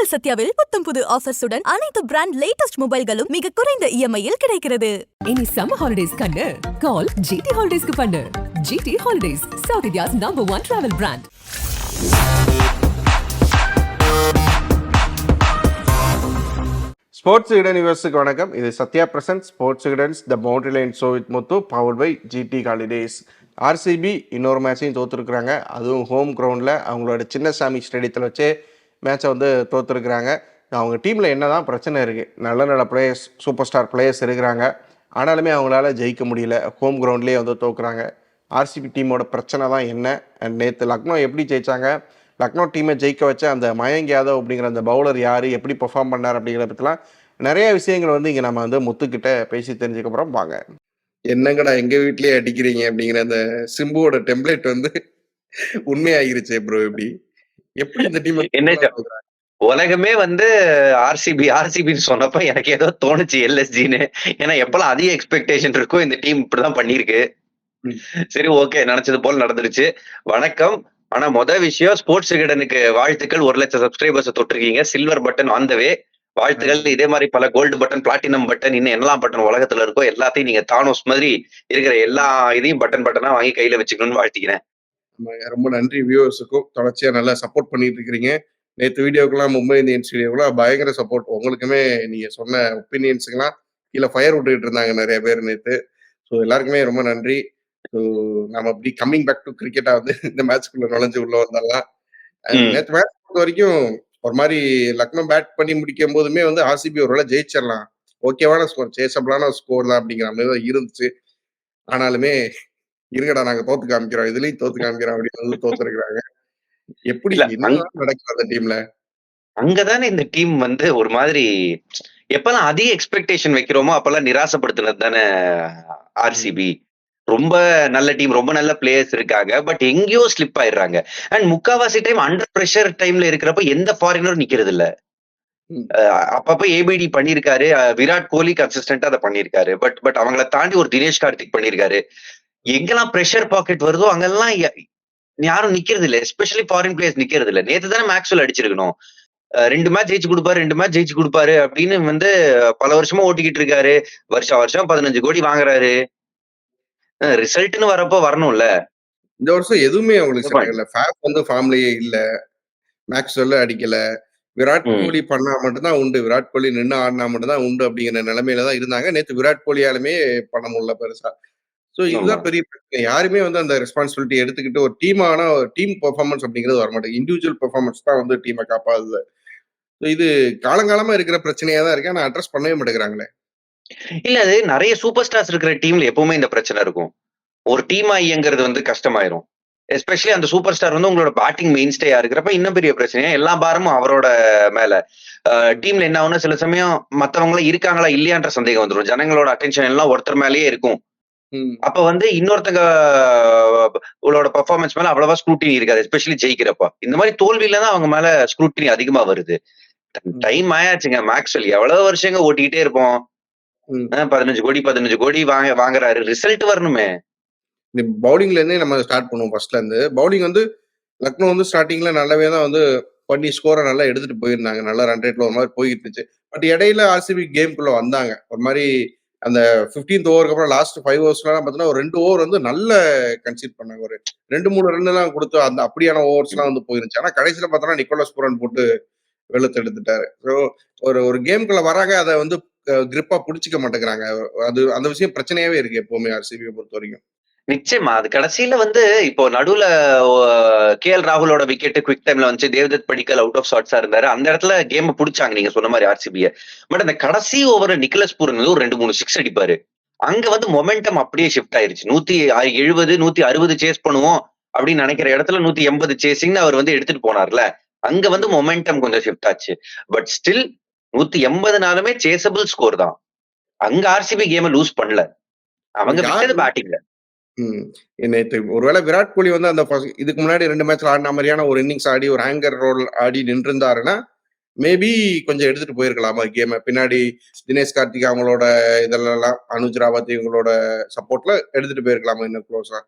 உங்கள் சத்யாவில் புத்தம் புது ஆஃபர்ஸுடன் அனைத்து பிராண்ட் லேட்டஸ்ட் மொபைல்களும் மிக குறைந்த இஎம்ஐயில் கிடைக்கிறது. இனி சம்மர் ஹாலிடேஸ் கண்ணு கால் ஜிடி ஹாலிடேஸ்க்கு பண்ணு. GT holidays, south India's #1 travel brand. Sports கிடன் யூஎஸ்க்கு வணக்கம். இது சத்யா பிரசன்ட் ஸ்போர்ட்ஸ் கிடன்ஸ் the boundary line show with Muthu powered by GT Holidays. RCB இன்னொரு மேட்சையும் தோற்றுருக்குறாங்க. அதுவும் ஹோம் கிரவுண்டில் அவங்களோட சின்னசாமி ஸ்டேடியத்தில் வச்சு மேட்சை வந்து தோற்றுருக்குறாங்க. அவங்க டீமில் என்ன தான் பிரச்சனை இருக்குது, நல்ல நல்ல பிளேயர்ஸ், சூப்பர் ஸ்டார் பிளேயர்ஸ் இருக்கிறாங்க. ஆனாலுமே அவங்களால ஜெயிக்க முடியல. ஹோம் கிரவுண்ட்லேயே வந்து தோக்குறாங்க. ஆர்சிபி டீமோட பிரச்சனை தான் என்ன, அண்ட் நேற்று லக்னோ எப்படி ஜெயித்தாங்க, லக்னோ டீமை ஜெயிக்க வச்ச அந்த மயங்க் யாதவ் அப்படிங்கிற அந்த பவுலர் யார், எப்படி பெர்ஃபார்ம் பண்ணார் அப்படிங்கிற பற்றிலாம் நிறைய விஷயங்கள் வந்து இங்கே நம்ம வந்து முத்துக்கிட்ட பேசி தெரிஞ்சுக்க போகிறோம். வாங்க. என்னங்கடா எங்கள் வீட்லேயே அடிக்கிறீங்க அப்படிங்கிற அந்த சிம்புவோட டெம்ப்ளேட் வந்து உண்மையாகிருச்சு ப்ரோ. எப்படி இந்த டீம் என்ன உலகமே வந்து ஆர்சிபின்னு சொன்னப்ப எனக்கு ஏதோ தோணுச்சு எல்எஸ்ஜின்னு. ஏன்னா எப்பெல்லாம் அதிக எக்ஸ்பெக்டேஷன் இருக்கோ இந்த டீம் இப்படிதான் பண்ணிருக்கு. சரி, ஓகே, நினைச்சது போல நடந்துருச்சு. வணக்கம். ஆனா விஷயம், ஸ்போர்ட்ஸ் கிடனுக்கு வாழ்த்துக்கள். 1 லட்சம் சப்ஸ்கிரைபர்ஸ் தொட்டிருக்கீங்க. Silver button on the way. வாழ்த்துக்கள். இதே மாதிரி பல கோல்டு பட்டன், பிளாட்டினம் பட்டன், இன்னும் என்னெல்லாம் பட்டன் உலகத்துல இருக்கோ எல்லாத்தையும் நீங்க தானோஸ் மாதிரி இருக்கிற எல்லா இதையும் பட்டனா வாங்கி கையில வச்சுக்கணும்னு வாழ்த்திக்கிறேன். ரொம்ப நன்றி. வியூவர்ஸுக்கும் தொடர்ச்சியா நல்லா சப்போர்ட் பண்ணிட்டு இருக்கிறீங்க. நேற்று வீடியோக்கெல்லாம், மும்பை இந்தியன்ஸ் வீடியோக்கெல்லாம் பயங்கர சப்போர்ட். உங்களுக்குமே நீங்க சொன்ன ஒப்பீனியன்ஸுக்கெல்லாம் கீழே ஃபயர் விட்டுக்கிட்டு இருந்தாங்க நிறைய பேர் நேற்று. ஸோ எல்லாருக்குமே ரொம்ப நன்றி. ஸோ நம்ம அப்படி கம்மிங் பேக் டு கிரிக்கெட்டா வந்து இந்த மேட்ச்க்குள்ள நுழைஞ்சு உள்ள வந்தாலாம். நேற்று மேட்ச் பொறுத்த வரைக்கும் ஒரு மாதிரி லக்னோ பேட் பண்ணி முடிக்கும் போதுமே வந்து ஆர்சிபி ஒரு வேளை ஜெயிச்சிடலாம், ஓகேவான ஸ்கோர், சேசபிளான ஸ்கோர் தான் அப்படிங்கிற மாதிரி தான் இருந்துச்சு. ஆனாலுமே இருங்கடா நாங்க தோத்து காமிக்கிறோம், இதுலயும் தோத்து காமிக்கிறோம் அப்படின்னு வந்து தோத்துருக்காங்க. எப்படி நடக்குது அந்த டீம்ல? அங்கதானே இந்த டீம் வந்து ஒரு மாதிரி எப்பெல்லாம் அதிக எக்ஸ்பெக்டேஷன் வைக்கிறோமோ அப்பெல்லாம் நிராசப்படுத்தினது தானே ஆர்சிபி. ரொம்ப நல்ல டீம், ரொம்ப நல்ல பிளேயர்ஸ் இருக்காங்க, பட் எங்கேயோ ஸ்லிப் ஆயிடுறாங்க. அண்ட் முக்காவாசி டைம் அண்டர் பிரஷர் டைம்ல இருக்கிறப்ப எந்த ஃபாரினரும் நிக்கிறது இல்ல. அப்பப்ப ஏபிடி பண்ணிருக்காரு, விராட் கோலி கன்சிஸ்டன்டா அதை பண்ணிருக்காரு. பட் அவங்கள தாண்டி ஒரு தினேஷ் கார்த்திக் பண்ணிருக்காரு. எங்கெல்லாம் பிரஷர் பாக்கெட் வருதோ அங்கெல்லாம் யாரும் நிக்கிறது இல்ல, எஸ்பெஷலி ஃபாரின் பிளேயர்ஸ் நிக்கிறது இல்ல. நேத்து தானே மேக்ஸ்வெல் அடிச்சிருக்கணும். 2 மேட்ச் ஜெயிச்சு கொடுப்பாரு அப்படின்னு வந்து பல வருஷமா ஓட்டிக்கிட்டு இருக்காரு. வருஷம் 15 கோடி வாங்குறாரு. ரிசல்ட்னு வரப்போ வரணும்ல. இந்த வருஷம் எதுவுமே அவங்களுக்கு இல்ல. ஃபேப் வந்து ஃபார்ம்லயே இல்ல, மேக்ஸ்வெல் அடிக்கல, விராட் கோலி பண்ணா மட்டும்தான் உண்டு, விராட் கோலி நின்று ஆடினா மட்டும்தான் உண்டு அப்படிங்கிற நிலைமையில தான் இருந்தாங்க. நேற்று விராட் கோலியாலுமே பண்ண முடியல பெருசா. ஸோ இதுதான் பெரிய பிரச்சனை. யாருமே வந்து அந்த ரெஸ்பான்சிபிலிட்டி எடுத்துக்கிட்டு ஒரு டீம் பெர்ஃபார்மன்ஸ் அப்படிங்கிறது வரமாட்டேங்குது. இண்டிவிஜுவல் பெர்ஃபார்மன்ஸ் தான் வந்து டீமை காப்பாது. இது காலங்காலமா இருக்கிற பிரச்சனையா தான் இருக்கு. ஆனா அட்ரஸ் பண்ணவே மாட்டேங்கிறாங்களே. இல்ல, அது நிறைய சூப்பர் ஸ்டார்ஸ் இருக்கிற டீம்ல எப்பவுமே இந்த பிரச்சனை இருக்கும். ஒரு டீமா இயங்குறது வந்து கஷ்டமாயிரும். எஸ்பெஷலி அந்த சூப்பர் ஸ்டார் வந்து உங்களோட பேட்டிங் மெயின் ஸ்டேயா இருக்கிறப்ப இன்னும் பெரிய பிரச்சனையா எல்லா பாரமும் அவரோட மேல. டீம்ல என்ன ஆகும்னா, சில சமயம் மத்தவங்கள இருக்காங்களா இல்லையான்ற சந்தேகம் வந்துடும். ஜனங்களோட அட்டென்ஷன் எல்லாம் ஒருத்தர் மேலேயே இருக்கும். அப்ப வந்து இன்னொருத்தங்க உங்களோட பெர்ஃபார்மன்ஸ் மேல அவ்வளவா ஸ்க்ரூட்டினி இருக்காது, எஸ்பெஷலி ஜெயிக்கிறப்ப. இந்த மாதிரி தோல்வியில தான் அவங்க மேல ஸ்க்ரூட்டினி அதிகமா வருது. டைம் ஆயாச்சுங்க. மேக்ஸ்வெல் எவ்வளவு வருஷங்க ஓட்டிக்கிட்டே இருப்போம். 15 கோடி வாங்குறாரு, ரிசல்ட் வரணுமே. பவுலிங்ல இருந்தே நம்ம ஸ்டார்ட் பண்ணுவோம். ஃபர்ஸ்ட்ல இருந்து பவுலிங் வந்து லக்னோ வந்து ஸ்டார்டிங்ல நல்லாவே தான் வந்து பண்ணி ஸ்கோரை நல்லா எடுத்துட்டு போயிருந்தாங்க. நல்லா ரன் ரேட்ல ஒரு மாதிரி போயிட்டு இருந்துச்சு. பட் இடையில ஆர்சிபி கேம்குள்ள வந்தாங்க. ஒரு மாதிரி அந்த 15th ஓவருக்கு அப்புறம் லாஸ்ட் 5 ஓவர்ஸ்லாம் பார்த்தீங்கன்னா ஒரு 2 ஓவர் வந்து நல்ல கன்சீட் பண்ணாங்க. ஒரு 2-3 ரன் எல்லாம் கொடுத்து அந்த அப்படியான ஓவர்ஸ்லாம் வந்து போயிருந்துச்சு. ஆனா கடைசியில பார்த்தோம்னா நிக்கோலஸ் பூரன் போட்டு வெளுத்து எடுத்துட்டாரு. ஸோ ஒரு கேம்குள்ள வராங்க, அதை வந்து கிரிப்பா பிடிச்சிக்க மாட்டேங்கிறாங்க. அது அந்த விஷயம் பிரச்சனையாவே இருக்கு எப்பவுமே ஆர்சிபியை பொறுத்த வரைக்கும். நிச்சயமா அது கடைசியில வந்து இப்போ நடுவுல KL ராகுலோட விக்கெட் குவிக் டைம்ல வந்து தேவ்தத் படிக்கல் அவுட் ஆஃப் ஷாட்ஸா இருந்தாரு. அந்த இடத்துல கேம் பிடிச்சாங்க நீங்க சொன்ன மாதிரி ஆர்சிபிய. பட் அந்த கடைசி ஓவர் நிக்கலஸ் பூரன் ஒரு 2-3 6 அடிப்பாரு. அங்க வந்து மொமெண்டம் அப்படியே ஷிஃப்ட் ஆயிருச்சு. 170 160 சேஸ் பண்ணுவோம் அப்படின்னு நினைக்கிற இடத்துல 180 சேசிங்னு அவர் வந்து எடுத்துட்டு போனார்ல. அங்க வந்து மொமெண்டம் கொஞ்சம் ஷிஃப்ட் ஆச்சு. பட் ஸ்டில் 180 சேசபிள் ஸ்கோர் தான். அங்க ஆர்சிபி கேம் லூஸ் பண்ணல. அவங்க விட்டது பேட்டிங்ல. நேற்று ஒருவேளை விராட் கோலி வந்து அந்த இதுக்கு முன்னாடி 2 மேட்ச்ல ஆடின மாதிரியான ஒரு இன்னிங்ஸ் ஆடி ஒரு ஹேங்கர் ரோல் ஆடி நின்றுருந்தாருன்னா மேபி கொஞ்சம் எடுத்துட்டு போயிருக்கலாமா கேமை. பின்னாடி தினேஷ் கார்த்திக் அவங்களோட இதெல்லாம், அனுஜ் ராவத் இவங்களோட சப்போர்ட்ல எடுத்துட்டு போயிருக்கலாமா இன்னும் க்ளோஸா.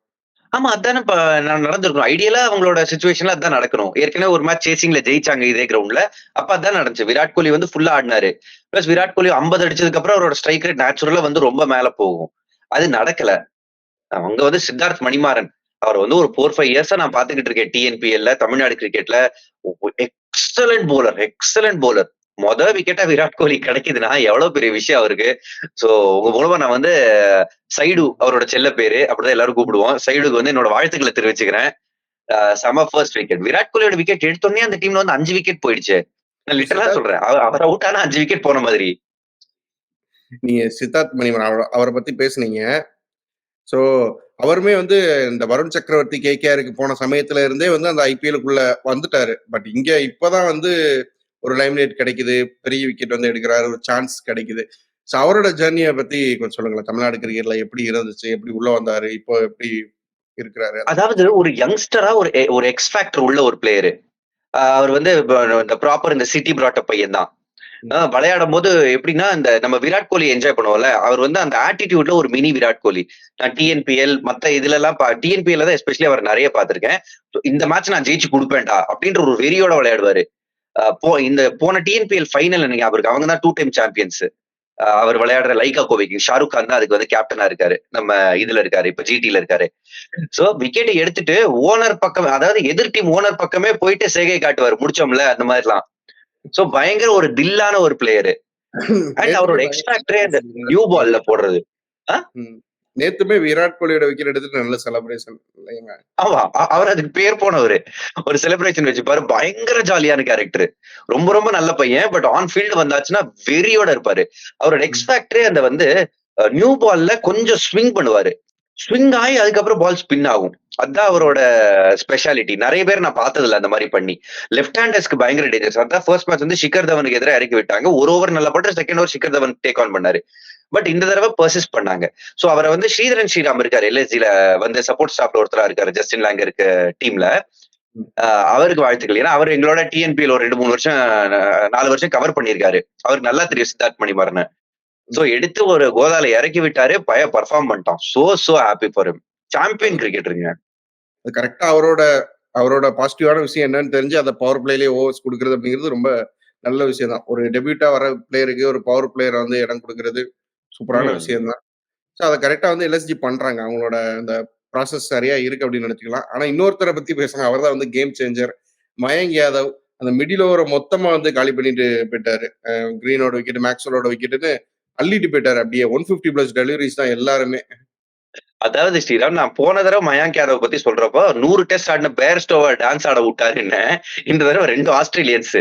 ஆமா அதானே இப்ப நடந்திருக்கும். ஐடியலா அவங்களோட சிச்சுவேஷன்ல அதான் நடக்கணும். ஏற்கனவே ஒரு மேட்ச் சேசிங்ல ஜெயிச்சாங்க இதே கிரவுண்ட்ல. அப்ப அதான் நடந்துச்சு. விராட் கோலி வந்து ஃபுல்லா ஆடினாரு. பிளஸ் விராட் கோலி 50 அடிச்சதுக்கு அப்புறம் அவரோட ஸ்ட்ரைக் ரேட் நேச்சுரலா வந்து ரொம்ப மேல போகும். அது நடக்கல. அவங்க வந்து சித்தார்த் மணிமாறன். அவர் வந்து ஒரு 4, 5 இயர்ஸா நான் பாத்துக்கிட்டு இருக்கேன் டிஎன்பிஎல்ல, தமிழ்நாடு கிரிக்கெட்ல. Excellent bowler, excellent bowler. விக்கெட்டா விராட் கோலி கிடைக்குதுன்னா எவ்வளவு பெரிய விஷயம் அவருக்கு. சோ உங்க மூலமா நான் வந்து சைடு அவரோட செல்ல பேரு அப்படிதான் எல்லாரும் கூப்பிடுவோம். சைடுக்கு வந்து என்னோட வாழ்த்துக்களை தெரிவிச்சுக்கிறேன். செம ஃபர்ஸ்ட் விக்கெட். விராட் கோலியோட விக்கெட் எடுத்தோடனே அந்த டீம்ல வந்து 5 விக்கெட் போயிடுச்சு. நான் லிட்டரலா சொல்றேன். அவர் அவுட் ஆனா 5 விக்கெட் போன மாதிரி. நீங்க சித்தார்த் மணிமன் அவரை பத்தி பேசுனீங்க. ஸோ அவருமே வந்து இந்த வருண் சக்கரவர்த்தி கேகேஆருக்கு போன சமயத்துல இருந்தே வந்து அந்த ஐபிஎலுக்குள்ள வந்துட்டாரு. பட் இங்க இப்பதான் வந்து ஒரு லைம்லைட் கிடைக்குது, பெரிய விக்கெட் வந்து எடுக்கிறாரு, ஒரு சான்ஸ் கிடைக்குது. ஸோ அவரோட ஜேர்னியை பத்தி கொஞ்சம் சொல்லுங்களேன். தமிழ்நாடு கிரிக்கெட்ல எப்படி இருந்துச்சு, எப்படி உள்ள வந்தாரு, இப்போ எப்படி இருக்கிறாரு? அதாவது ஒரு யங்ஸ்டரா ஒரு எக்ஸ் ஃபேக்டர் உள்ள ஒரு பிளேயரு. அவர் வந்து இந்த ப்ராப்பர் இந்த சிட்டி பிராட்டப் பையன் தான். விளையாடும் போது எப்படின்னா இந்த நம்ம விராட் கோலி என்ஜாய் பண்ணுவோம்ல, அவர் வந்து அந்த ஆட்டிடியூட்ல ஒரு மினி விராட் கோலி. நான் டிஎன்பிஎல் மத்த இதுல எல்லாம் டிஎன்பிஎல் தான் எஸ்பெஷலி அவர் நிறைய பார்த்திருக்கேன். இந்த மேட்ச் நான் ஜெயிச்சு கொடுப்பேன்டா அப்படின்ற ஒரு வெறியோட விளையாடுவாரு. இந்த போன டிஎன்பிஎல் ஃபைனல் நீங்க அவருக்கு அவங்க தான் 2 டைம் சாம்பியன்ஸ். அவர் விளையாடுற லைகா கோவைக்கு ஷாருக் கான் தான் அதுக்கு வந்து கேப்டனா இருக்காரு. நம்ம இதுல இருக்காரு, இப்ப ஜிடில இருக்காரு. சோ விக்கெட் எடுத்துட்டு ஓனர் பக்கம், அதாவது எதிர் டீம் ஓனர் பக்கமே போயிட்டு சேகை காட்டுவாரு, முடிச்சோம்ல அந்த மாதிரி எல்லாம். சோ பயங்கர ஒரு தில்லான ஒரு பிளேயரு. அண்ட் அவரோட எக்ஸ்ட்ராக்டரே அந்த நியூ பால்ல போடுறது. நேத்துமே விராட் கோலியோட விக்கெட் எடுத்துட்டு நல்ல செலிப்ரேஷன் இல்லைங்க. ஆமா அவர் அதுக்கு பேர் போனவரு. ஒரு செலிப்ரேஷன் வச்சுப்பாரு. பயங்கர ஜாலியான கேரக்டர். ரொம்ப ரொம்ப நல்ல பையன். பட் ஆன் ஃபீல்டு வந்தாச்சுன்னா வெறியோட இருப்பாரு. அவரோட எக்ஸ்பேக்டரே அந்த வந்து நியூ பால்ல கொஞ்சம் ஸ்விங் பண்ணுவாரு. ஸ்விங் ஆகி அதுக்கப்புறம் பால் ஸ்பின் ஆகும். அதான் அவரோட ஸ்பெஷாலிட்டி. நிறைய பேர் நான் பார்த்தது இல்லை அந்த மாதிரி பண்ணி. லெஃப்ட் ஹேண்டர்ஸ்க்கு பயங்கர டேஞ்சர்ஸ். அதான் ஃபர்ஸ்ட் மேட்ச் வந்து ஷிகர் தவனுக்கு எதிராக இறக்கி விட்டாங்க. ஒரு ஓவர் நல்லா போட்டு second over Shikhar Dhawan take on பண்ணாரு. பட் இந்த தடவை பர்சிஸ்ட் பண்ணாங்க. சோ அவரை வந்து ஸ்ரீதரன் ஸ்ரீராம் இருக்காரு, எல்எஸ்ஜில வந்து சப்போர்ட் ஸ்டாஃப்ல ஒருத்தரா இருக்காரு, ஜஸ்டின் லாங்கருக்கு டீம்ல. அவருக்கு வாழ்த்துக்கள். ஏன்னா அவர் எங்களோட டிஎன்பிஎல் ஒரு 2-3 வருஷம் 4 வருஷம் கவர் பண்ணியிருக்காரு. அவருக்கு நல்லா தெரியும் சித்தார்த் மணிமாறன். சோ எடுத்து ஒரு கோதால இறக்கி விட்டாரு. பர்ஃபார்ம் பண்ணிட்டான். So happy for him. Champion கிரிக்கெட்டருங்க. அது கரெக்டா அவரோட பாசிட்டிவான விஷயம் என்னன்னு தெரிஞ்சு அதை பவர் பிளேலயே ஓவர்ஸ் கொடுக்கறது அப்படிங்கிறது ரொம்ப நல்ல விஷயம் தான். ஒரு டெபியூட்டா வர பிளேயருக்கு ஒரு பவர் பிளேயர் வந்து இடம் கொடுக்கறது சூப்பரான விஷயம் தான். ஸோ அதை கரெக்டா வந்து எல்எஸ்ஜி பண்றாங்க. அவங்களோட அந்த ப்ராசஸ் சரியா இருக்கு அப்படின்னு நினைச்சுக்கலாம். ஆனா இன்னொருத்தரை பத்தி பேசுறாங்க. அவர் தான் வந்து கேம் சேஞ்சர் மயங்க் யாதவ். அந்த மிடில் ஓவரை மொத்தமா வந்து காலி பண்ணிட்டு போயிட்டாரு. கிரீனோட விக்கெட், மேக்ஸ்வெலோட விக்கெட்டுன்னு அள்ளிட்டு போயிட்டாரு. அப்படியே 150+ டெலிவரிஸ் தான் எல்லாருமே. அதாவது ஸ்ரீராம், நான் போன தடவை மயாங்க் யாதவ் பத்தி சொல்றப்போ 100 டெஸ்ட் ஆடின பேர்ஸ்டோவை டான்ஸ் ஆட விட்டாருன்னு. இந்த தடவை 2 ஆஸ்திரேலியன்ஸ்.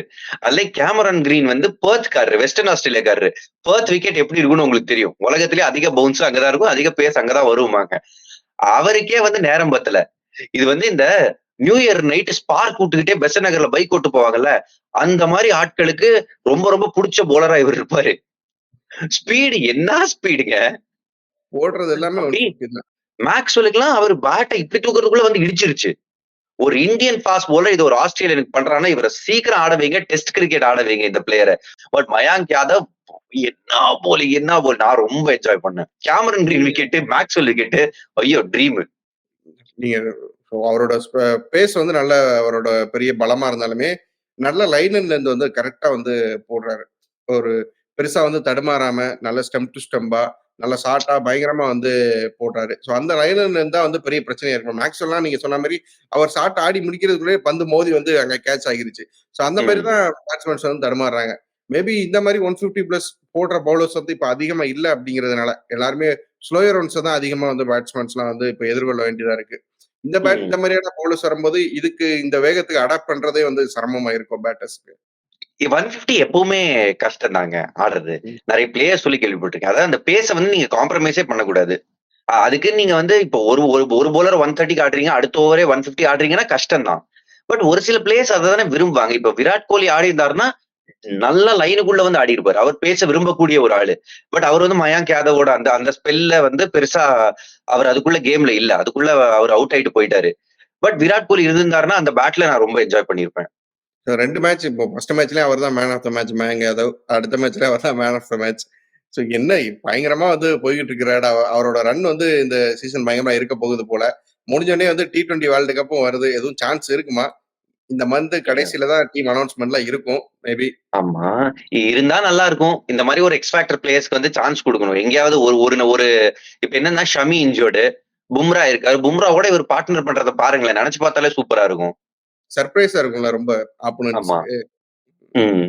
அதுல கேமரன் கிரீன் வந்து பெர்த்காரரு, வெஸ்டர்ன் ஆஸ்திரேலியாக்காரரு. பெர்த் விக்கெட் எப்படி இருக்குன்னு உங்களுக்கு தெரியும். உலகத்திலேயே அதிக பவுன்ஸ் அங்கதான் இருக்கும், அதிக பேஸ் அங்கதான் வருவாங்க. அவருக்கே வந்து நேரம் பத்தல. இது வந்து இந்த நியூ இயர் நைட் ஸ்பார்க் விட்டுக்கிட்டே பெசன் நகர்ல பைக் ஓட்டு போவாங்கல்ல, அந்த மாதிரி ஆட்களுக்கு ரொம்ப ரொம்ப பிடிச்ச போலரா இவர் இருப்பாரு. ஸ்பீடு என்ன ஸ்பீடுங்க. ஓடுறது எல்லாமே மேக்ஸ்வெலுக்குலாம் அவர் பேட்டை இப்படி தூக்குறதுக்குள்ள வந்து இடிச்சிருச்சு. ஒரு இந்தியன் ஃபாஸ்ட் போலர் இது ஒரு ஆஸ்திரேலியனுக்கு பண்றாங்கன்னா இவரை சீக்கிரம் ஆட வைங்க, டெஸ்ட் கிரிக்கெட் ஆட வைங்க இந்த பிளேயரை. பட் மயாங்க் யாதவ் என்ன போல் நான் ரொம்ப என்ஜாய் பண்ணேன். Cameron green wicket, Maxwell wicket, ஐயோ ட்ரீம். நீங்க அவரோட பேஸ் வந்து நல்ல, அவரோட பெரிய பலமா இருந்தாலுமே நல்ல லைன்ல இருந்து வந்து கரெக்டா வந்து போடுறாரு. ஒரு பெருசா வந்து தடுமாறாம நல்ல ஸ்டெம் டு ஸ்டெம்பா நல்ல ஷார்ட்டா பயங்கரமா வந்து போடுறாரு. ஸோ அந்த லைன்ல இருந்தா வந்து பெரிய பிரச்சனையா இருக்கும். மேக்ஸ்வெல்லாம் நீங்க சொன்ன மாதிரி அவர் ஷார்ட் ஆடி முடிக்கிறதுக்குள்ளே பந்து மோதி வந்து அங்க கேட்ச் ஆகிருச்சு. ஸோ அந்த மாதிரி தான் பேட்ஸ்மேன்ஸ் வந்து தடுமாறுறாங்க. மேபி இந்த மாதிரி 150+ போடுற பவுலர்ஸ் வந்து இப்ப அதிகமா இல்ல அப்படிங்கிறதுனால எல்லாருமே ஸ்லோயர் ரன்ஸ் தான் அதிகமா வந்து பேட்ஸ்மேன்ஸ்லாம் வந்து இப்ப எதிர்கொள்ள வேண்டியதா இருக்கு. இந்த மாதிரியான பவுலர்ஸ் வரும்போது இதுக்கு இந்த வேகத்துக்கு அடாப்ட் பண்றதே வந்து சிரமமா இருக்கும் பேட்டர்ஸ்க்கு. 150 எப்பவுமே கஷ்டம் தாங்க ஆடுறது. நிறைய பிளேயர் சொல்லி கேள்விப்பட்டிருக்கேன். அதாவது அந்த பேஸை வந்து நீங்க காம்ப்ரமைஸே பண்ணக்கூடாது. அதுக்கு நீங்க வந்து இப்போ ஒரு போலர் 130 ஆடுறீங்க, அடுத்த ஓவரே 150 ஆடுறீங்கன்னா கஷ்டம் தான். பட் ஒரு சில பிளேயர்ஸ் அதை தானே விரும்புவாங்க. இப்ப விராட் கோலி ஆடி இருந்தாருன்னா நல்ல லைனுக்குள்ள வந்து ஆடி இருப்பாரு. அவர் பேச விரும்பக்கூடிய ஒரு ஆளு. பட் அவர் வந்து மயாங்க் யாதவோட அந்த ஸ்பெல்ல வந்து பெருசா அவர் அதுக்குள்ள கேம்ல இல்ல. அதுக்குள்ள அவர் அவுட் ஆயிட்டு போயிட்டாரு. பட் விராட் கோலி இருந்திருந்தாருன்னா அந்த பேட்ல நான் ரொம்ப என்ஜாய் பண்ணிருப்பேன். 2 மேட்ச் இப்போ ஃபர்ஸ்ட் மேட்ச்லயே அவர் தான் man of the match Mayank Yadav. அடுத்த மேட்ச்லயே அவர் தான் man of the match. So என்ன பயங்கரமா வந்து போய்கிட்டு இருக்கிறாரு. அவரோட ரன் வந்து இந்த சீசன் பயங்கரமா இருக்க போகுது போல. முடிஞ்சோடனே வந்து T20 வேர்ல்டு கப்பும் வருது. எதுவும் சான்ஸ் இருக்குமா? இந்த மந்த் கடைசியில தான் டீம் அனௌன்ஸ்மெண்ட்லாம் இருக்கும். மேபி. ஆமா. இருந்தா நல்லா இருக்கும். இந்த மாரி ஒரு எக்ஸ் ஃபேக்டர் பிளேயர்ஸ்க்கு வந்து சான்ஸ் குடுக்கணும். எங்கேயாவது ஒரு ஒரு ஒரு இப்ப என்னன்னா ஷமி இன்ஜூர்டு, பும்ரா இருக்காரு. பும்ராவோட இவர் பார்ட்னர் பண்றத பாருங்களேன். நெனச்சு பார்த்தாலே சூப்பரா இருக்கும். சர்ப்ரைஸா இருக்கும்ல ரொம்ப ஆமா. ஆப்போனன்ட்ஸ்க்கு. ம்.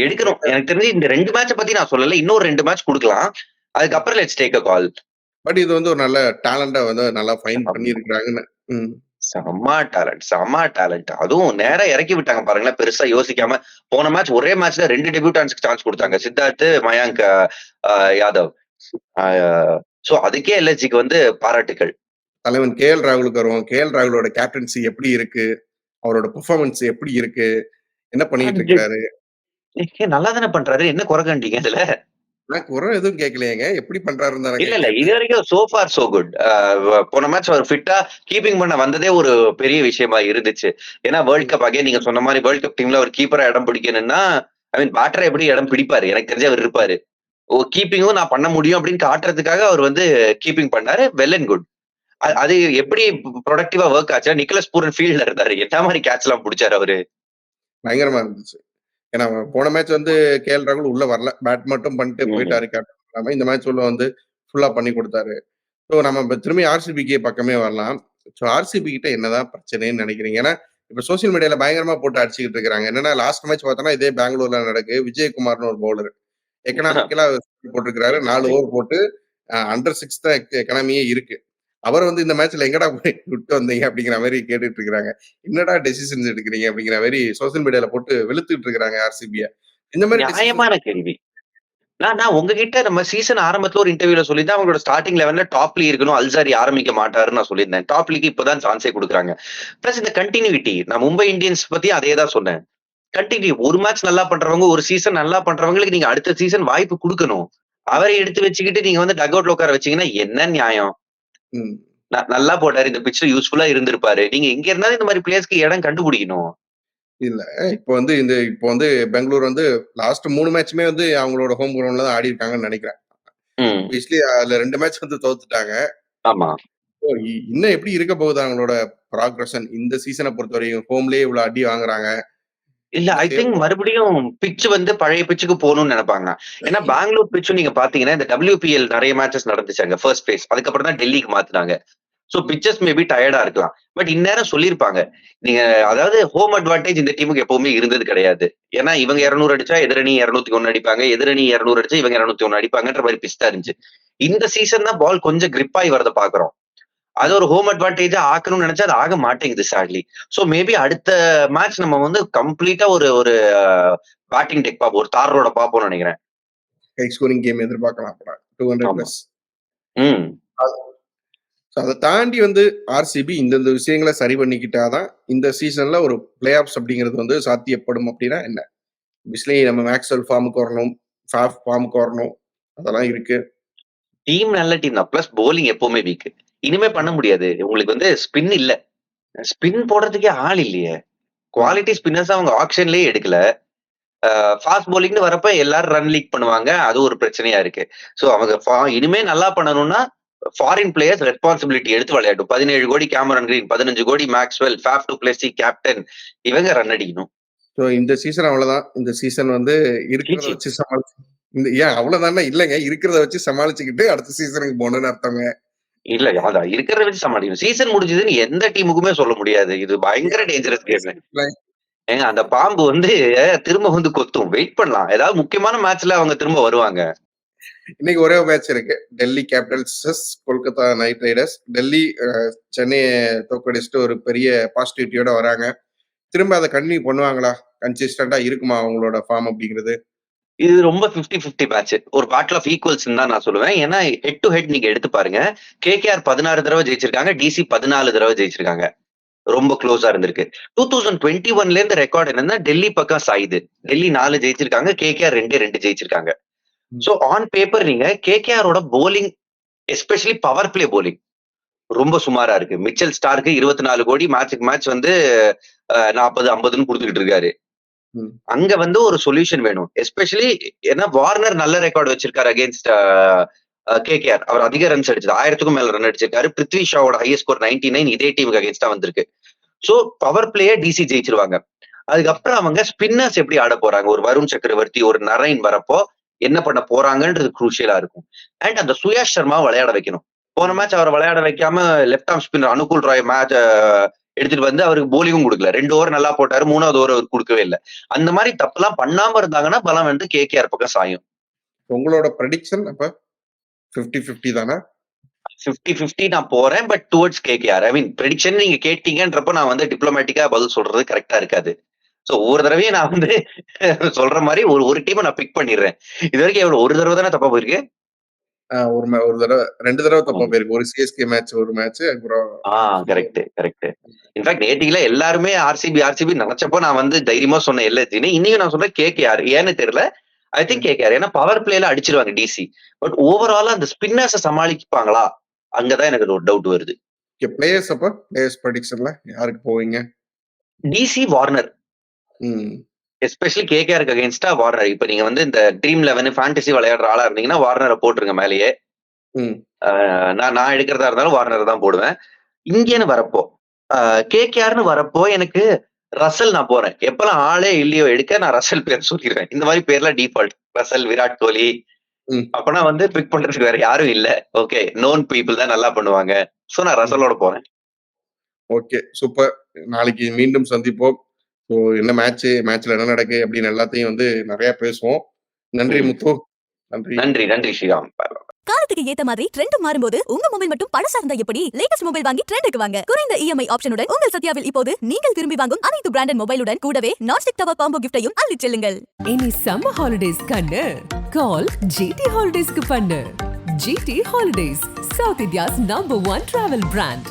எடுக்கணும். எனக்கு தெரிஞ்சு இந்த 2 மேட்ச பத்தி நான் சொல்லல. இன்னொரு 2 மேட்ச் குடுக்கலாம். அதுக்கப்புறம் let's take a call. But இது வந்து ஒரு நல்ல டேலண்டா வந்து நல்லா ஃபைண்ட் ஆமா. பண்ணியிருக்கிறாங்கன்னு. ம். செம்ம டேலண்ட், செம்ம டேலண்ட். அதுவும் நேரா இறக்கி விட்டாங்க பாருங்களேன். பெருசா யோசிக்காம. போன மேட்ச் ஒரே மேட்ச்ல 2 டெபியூட்டன்ட்ஸ்க்கு சான்ஸ் குடுத்தாங்க. சித்தார்த், மயாங்க் யாதவ். அ சோ அதுக்கே எல்எஸ்ஜிக்கு வந்து பாராட்டுக்கள். தலைவன் KL ராகுலுக்கு வருவோம். KL ராகுலோட கேப்டன்சி எப்படி இருக்கு? அவரோட பெர்ஃபார்மன்ஸ் எப்படி இருக்கு? என்ன பண்ணிட்டு இருக்காரு? நல்லா தானே பண்றாரு. என்ன குறை கண்டீங்க இதுல? நான் குறை எதுவும் கேட்கலையேங்க. எப்படி பண்றாருன்னு தானே இல்ல கேட்டேன். இது வரைக்கும் சோ ஃபார் சோ குட். போன மேட்ச் அவர் ஃபிட்டா கீப்பிங் பண்ண வந்ததே ஒரு பெரிய விஷயமா இருந்துச்சு. ஏன்னா வேர்ல்ட் கப் அகைன் நீங்க சொன்ன மாதிரி வேர்ல்ட் கப் டீம்ல ஒரு கீப்பரா இடம் பிடிக்கணும்னா ஐ மீன் பேட்டரா எப்படி இடம் பிடிப்பாரு. எனக்கு தெரிஞ்சு அவர் இருப்பாரு. கீப்பிங்கும் நான் பண்ண முடியும் அப்படின்னு காட்டுறதுக்காக அவர் வந்து கீப்பிங் பண்ணாரு. Well and good. அது எப்படி ப்ரொடக்டிவா ஒர்க் ஆச்சு? நிக்கலஸ் பூரன் ஃபீல்ட்ல இருந்தாரு. என்ன மாதிரி கேட்ச் எல்லாம் பிடிச்சாரு அவரு? பயங்கரமா இருந்துச்சு. ஏன்னா போன மேட்ச் வந்து KL ராகுல் உள்ள வரல. பேட் மட்டும் பண்ணிட்டு போயிட்டாரு கேப்டன் இல்லாம. இந்த மேட்ச் உள்ள வந்து ஃபுல்லா பண்ணி கொடுத்தாரு. ஸோ நம்ம திரும்பி ஆர்சிபிக்கு பக்கமே வரலாம். ஸோ ஆர்சிபி கிட்ட என்னதான் பிரச்சனைன்னு நினைக்கிறீங்க? ஏன்னா இப்ப சோசியல் மீடியால பயங்கரமா போட்டு அடிச்சுக்கிட்டு இருக்காங்க. என்னன்னா லாஸ்ட் மேட்ச் பார்த்தோம்னா இதே பெங்களூர்ல நடக்கு. விஜயகுமார்னு ஒரு பவுலர் எக்கனாமிக்கலா போட்டிருக்கிறாரு. 4 ஓவர் போட்டு அண்டர் 6 தான் எக்கனாமியே இருக்கு. அவர் வந்து இந்த மேட்ச்ல எங்கடா போய் விட்டு வந்தீங்க அப்படிங்கிற மாதிரி கேட்டுட்டு இருக்காங்க. என்னடா டெசிஷன்ஸ் எடுக்கிறீங்க அப்படிங்கிற மாதிரி சோசியல் மீடியால போட்டு வெளுத்துட்டு இருக்காங்க ஆர்சிபிய. இந்த மாதிரி நியாயமான கேள்வி. நான் உங்ககிட்ட நம்ம சீசன் ஆரம்பத்துல ஒரு இன்டர்வியூல சொல்லியிருந்தேன். அவங்களோட ஸ்டார்டிங் லெவல்ல டாப்ல இருக்கணும். அல்சாரி ஆரம்பிக்க மாட்டாருன்னு நான் சொல்லியிருந்தேன். டாப் லீக் இப்பதான் சான்ஸே கொடுக்குறாங்க. பிளஸ் இந்த கண்டினியூட்டி. நான் மும்பை இந்தியன்ஸ் பத்தி அதே தான் சொன்னேன். கண்டினியூ ஒரு மேட்ச் நல்லா பண்றவங்க, ஒரு சீசன் நல்லா பண்றவங்களுக்கு நீங்க அடுத்த சீசன் வாய்ப்பு குடுக்கணும். அவரை எடுத்து வச்சுக்கிட்டு நீங்க வந்து டக் அவுட்ல உட்கார வச்சீங்கன்னா என்ன நியாயம்? ம். நல்லா போட்டாரு. இந்த பிட்ச்ல யூஸ்ஃபுல்லா இருந்திருப்பாரு. நீங்க எங்க இருந்தாலும் இந்த மாதிரி பிளேயர்ஸ்க்கு இடம் கண்டுபிடிக்கணும். இல்ல. இப்போ வந்து பெங்களூர் வந்து லாஸ்ட் 3 மேட்சுமே வந்து அவங்களோட ஹோம் கிரவுண்ட்ல தான் ஆடி இருக்காங்கன்னு நினைக்கிறேன். ம். ஆப்வியஸ்லி அதுல 2 மேட்ச் வந்து தோத்துட்டாங்க. ஆமா. So, இன்னும் எப்படி இருக்க போகுது அவங்களோட ப்ராக்ரஷன்? இந்த சீசனை பொறுத்தவரைக்கும் ஹோம்லயே இவ்வளவு அடி வாங்குறாங்க. இல்ல ஐ திங்க் மறுபடியும் பிட்ச் வந்து பழைய பிட்சுக்கு போகணும்னு நினைப்பாங்க. ஏன்னா பெங்களூர் பிட்சும் நீங்க பாத்தீங்கன்னா இந்த WPL நிறைய மேட்சஸ் நடந்துச்சு அங்க ஃபர்ஸ்ட் பிளேஸ். அதுக்கப்புறம் தான் டெல்லிக்கு மாத்துனாங்க. சோ பிச்சர்ஸ் மேபி டயர்டா இருக்கலாம். பட் இந்நேரம் சொல்லியிருப்பாங்க. நீங்க அதாவது ஹோம் அட்வான்டேஜ் இந்த டீமுக்கு எப்பவுமே இருந்தது கிடையாது. ஏன்னா இவங்க 200 அடிச்சா எதிரணி 201 அடிப்பாங்க. எதிரணி 200 அடிச்சா இவங்க 201 அடிப்பாங்கன்ற மாதிரி பிச் தான் இருந்துச்சு. இந்த சீசன் தான் பால் கொஞ்சம் கிரிப் ஆகி வரத பாக்குறோம். அது ஒரு ஹோம் அட்வான்டேஜா ஆக்கணும்னு நினைச்சா அது ஆக மாட்டேங்குது சாட்லி. சோ மேபி அடுத்த மேட்ச் நம்ம வந்து கம்ப்ளீட்டா ஒரு ஒரு பேட்டிங் டெக் பாப்போம். ஒரு தார் ரோட பாப்போம்னு நினைக்கிறேன். ஹை ஸ்கோரிங் கேம் எதிர்பார்க்கலாம். 200 ஆமா. பிளஸ். ம். அதை தாண்டி வந்து ஆர்சிபி இந்தந்த விஷயங்களை சரி பண்ணிக்கிட்டாதான் இந்த சீசன்ல ஒரு பிளே ஆஃப்ஸ் அப்படிங்கிறது வந்து சாத்தியப்படும். அப்படின்னா என்ன? பிஸ்லி நம்ம மேக்ஸ்வெல் ஃபார்முக்கு வரணும், ஃபாஃப் ஃபார்முக்கு வரணும், அதெல்லாம் இருக்கு. டீம் நல்ல டீம் தான். பிளஸ் போலிங் எப்பவுமே வீக். இனிமே பண்ண முடியாது. உங்களுக்கு வந்து ஸ்பின் இல்ல. ஸ்பின் போடுறதுக்கே ஆள் இல்லையே. குவாலிட்டி ஸ்பின்னர்ஸ் அவங்க ஆக்ஷன்லயே எடுக்கல. ஃபாஸ்ட் போலிங்னு வரப்ப எல்லாரும் ரன் லீக் பண்ணுவாங்க. அது ஒரு பிரச்சனையா இருக்கு. சோ அவங்க இனிமே நல்லா பண்ணணும்னா ஃபாரின் பிளேயர்ஸ் ரெஸ்பான்சிபிலிட்டி எடுத்து விளையாடும். 17 கோடி கேமரன் கிரீன், 15 கோடி Maxwell, Faf to Plessis captain இவங்க ரன் அடிக்கணும். ஸோ இந்த சீசன் அவ்வளவுதான். இந்த சீசன் வந்து இருக்கிறத வச்சு சமாளிச்சு ஏன் அவ்வளவுதானே இல்லைங்க, இருக்கிறத வச்சு சமாளிச்சுக்கிட்டு அடுத்த சீசனுக்கு போகணும்னு அர்த்தங்க. இல்ல அதான் இருக்கிறத வச்சு சமாளிக்கணும். சீசன் முடிஞ்சதுன்னு எந்த டீமுக்குமே சொல்ல முடியாது. இது பயங்கர டேஞ்சரஸ் கேம். ஏங்க அந்த பாம்பு வந்து திரும்ப வந்து கொத்தும். வெயிட் பண்ணலாம். ஏதாவது முக்கியமான மேட்ச்ல அவங்க திரும்ப வருவாங்க. இன்னைக்கு ஒரே மேட்ச் இருக்கு. Delhi Capitals Kolkata night Riders. Delhi சென்னையை தோக்கடிச்சுட்டு ஒரு பெரிய பாசிட்டிவிட்டியோட வராங்க. திரும்ப அதை கண்டினியூ பண்ணுவாங்களா? கன்சிஸ்டண்டா இருக்குமா அவங்களோட ஃபார்ம் அப்படிங்கிறது? இது ரொம்ப 50-50 மேட்ச். ஒரு பேட்டில் ஆஃப் ஈக்குவல்ஸ் தான் நான் சொல்லுவேன். ஏன்னா ஹெட் டு ஹெட் நீங்க எடுத்து பாருங்க. KKR 16 தடவை ஜெயிச்சிருக்காங்க. DC 14 தடவை ஜெயிச்சிருக்காங்க. ரொம்ப க்ளோஸா இருந்திருக்கு. 2021ல இருந்து ரெக்கார்ட் என்னன்னா டெல்லி பக்கம் சாயுது. டெல்லி 4 ஜெயிச்சிருக்காங்க. KKR 2 ஜெயிச்சிருக்காங்க. சோ ஆன் பேப்பர் நீங்க KKRோட bowling especially power play bowling ரொம்ப சுமாரா இருக்கு. மிச்சல் ஸ்டார்க்கு 24 கோடி மேட்சுக்கு மேட்ச் வந்து 40-50ன்னு கொடுத்துக்கிட்டு இருக்காரு. அங்க வந்து ஒரு சொல்யூஷன் வேணும். எஸ்பெஷலி ஏன்னா வார்னர் நல்ல ரெக்கார்டு வச்சிருக்காரு அகேன்ஸ்ட் கேகேஆர். அவர் அதிக ரன்ஸ் அடிச்சது 1000க்கும் மேல ரன் அடிச்சிருக்காரு. பிருத்வி ஷாவோட ஹையஸ்ட் ஸ்கோர் 99 இதே டீமுக்கு அகேன்ஸ்டா வந்திருக்கு. சோ பவர் பிளேயே டிசி ஜெயிச்சிருவாங்க. அதுக்கப்புறம் அவங்க ஸ்பின்னர்ஸ் எப்படி ஆட போறாங்க, ஒரு வருண் சக்கரவர்த்தி, ஒரு நரைன் வரப்போ என்ன பண்ண போறாங்கன்றது குரூஷியலா இருக்கும். அண்ட் அந்த சுயாஷ் சர்மா விளையாட வைக்கணும். போன மேட்ச் அவரை விளையாட வைக்காம left arm spinner Anukul Roy match எடுத்துட்டு வந்து அவருக்கு போலிங்கும் கொடுக்கல. 2 ஓவர் நல்லா போட்டாரு, 3வது ஓவர் அவர் கொடுக்கவே இல்லை. அந்த மாதிரி தப்புலாம் பண்ணாம இருந்தாங்கன்னா பலம் வந்து கேகேஆர் பக்கம் சாயும். உங்களோட ப்ரெடிக்ஷன் அப்ப 50-50 தானே? 50-50 நான் போறேன், but towards KKR. I mean prediction நீங்க கேட்டீங்கன்றப்ப நான் வந்து டிப்ளமேட்டிக்கா பதில் சொல்றது கரெக்டா இருக்காது. சோ ஒவ்வொரு தடவையும் நான் வந்து சொல்ற மாதிரி ஒரு டீமை நான் பிக் பண்ணிடுறேன். இது வரைக்கும் எவ்வளவு ஒரு தடவை தானே தப்பா போயிருக்கு. ஒரு தடவை 2 தடவை தப்பா போயிருக்கு. ஒரு சிஎஸ்கே மேட்ச் ஒரு மேட்ச் அப்புறம் கரெக்ட். இன்ஃபேக்ட் நேத்தில எல்லாருமே ஆர்சிபி நினைச்சப்போ நான் வந்து தைரியமா சொன்னேன் எல்லாத்தையும். இன்னைக்கு நான் சொல்றேன் கேகேஆர். ஏன்னு தெரியல. I think KKR. ஏன்னா பவர் பிளேல அடிச்சிருவாங்க டிசி. பட் ஓவராலா அந்த ஸ்பின்னர்ஸை சமாளிப்பாங்களா, அங்கதான் எனக்கு ஒரு டவுட் வருது. பிளேயர்ஸ் அப்ப பிளேயர்ஸ் ப்ரெடிக்ஷன்ல யாருக்கு போவீங்க? டிசி வார்னர், எஸ்பெஷலி கேகேஆருக்கு அகைன்ஸ்டா வார்னர். இப்ப நீங்க வந்து இந்த ட்ரீம் 11 ஃபேண்டசி விளையாடுற ஆளா இருந்தீங்கன்னா வார்னரை போட்டுருங்க மேலேயே. நான் எடுக்கிறதா இருந்தாலும் வார்னரை தான் போடுவேன். இங்கேன்னு வரப்போ கேகேஆர்னு வரப்போ எனக்கு ரசல் நான் போறேன். எப்பெல்லாம் ஆளே இல்லையோ எடுக்க நான் ரசல் பேர் சொல்லிடுவேன். இந்த மாதிரி பேர்லாம் டிஃபால்ட். ரசல், விராட் கோலி, அப்பனா வந்து பிக் பண்றதுக்கு வேற யாரும் இல்ல. ஓகே, நோன் பீப்புள் தான் நல்லா பண்ணுவாங்க. சோ நான் ரசலோட போறேன். Okay, super. நாளைக்கு மீண்டும் சந்திப்போம். ஸோ என்ன மேட்ச்ல என்ன நடக்கு அப்படின்னு எல்லாத்தையும் வந்து நிறைய பேசுவோம். நன்றி முத்து. நன்றி ஸ்ரீராம். காலத்துக்கு ஏத்த மாதிரி ட்ரெண்ட் மாறும்போது உங்க மொபைல் மட்டும் பழசா இருந்தா எப்படி? லேட்டஸ்ட் மொபைல் வாங்கி ட்ரெண்டுக்கு வாங்க. குறைந்த இஎம்ஐ ஆப்ஷனுடன் உங்கள் சத்யாவில் இப்போது நீங்கள் விரும்பி வாங்கும் அனைத்து பிராண்டட் மொபைலுடன் கூடவே நான்ஸ்டிக் டவர் காம்போ கிஃப்டையும் அள்ளிச் செல்லுங்கள். இனி சம்மர் ஹாலிடேஸ் கண்ணு கால் ஜிடி ஹாலிடேஸ்க்கு பண்ணு. GT holidays, south India's number 1 travel brand.